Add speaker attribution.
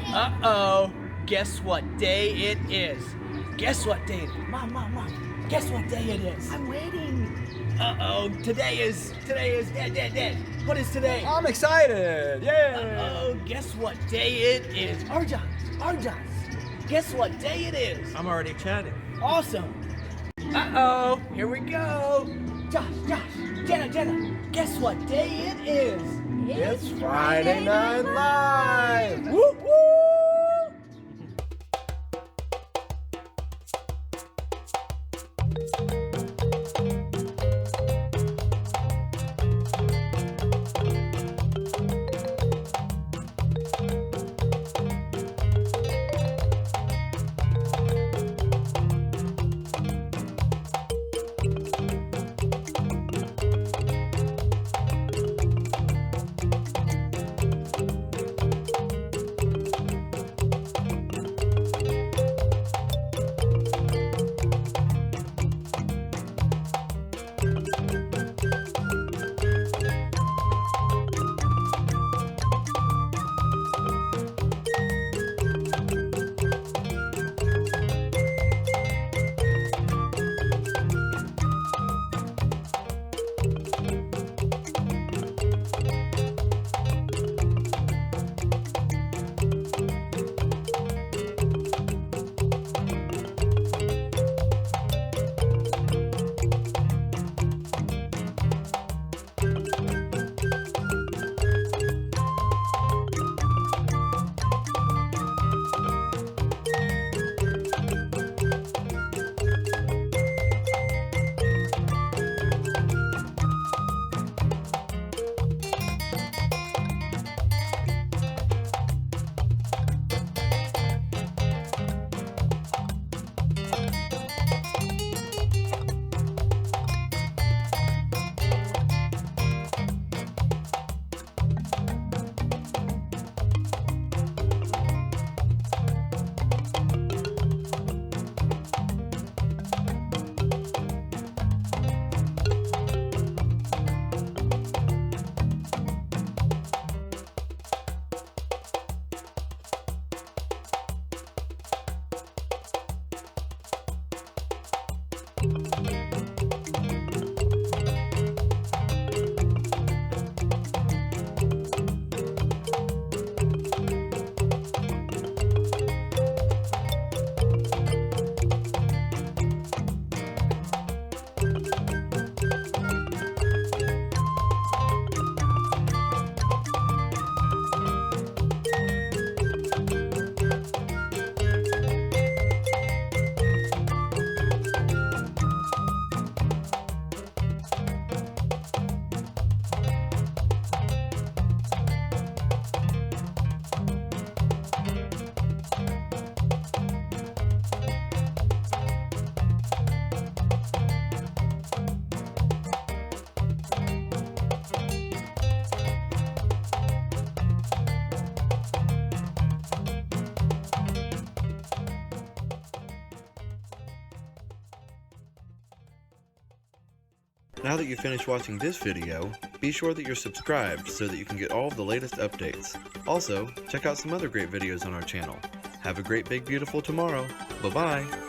Speaker 1: Uh-oh. Guess what day it is? Guess what day it is? Mom. Guess what day it is?
Speaker 2: I'm waiting.
Speaker 1: Uh-oh. Today is dead. What is today?
Speaker 3: I'm excited. Yay.
Speaker 1: Uh-oh. Guess what day it is? Arjan. Guess what day it is?
Speaker 3: I'm already chatting.
Speaker 1: Awesome. Uh-oh. Here we go. Josh. Jenna. Guess what day it is?
Speaker 3: It's Friday Night Live.
Speaker 1: Woo woo!
Speaker 4: Now that you've finished watching this video, be sure that you're subscribed so that you can get all of the latest updates. Also, check out some other great videos on our channel. Have a great big beautiful tomorrow. Bye-bye.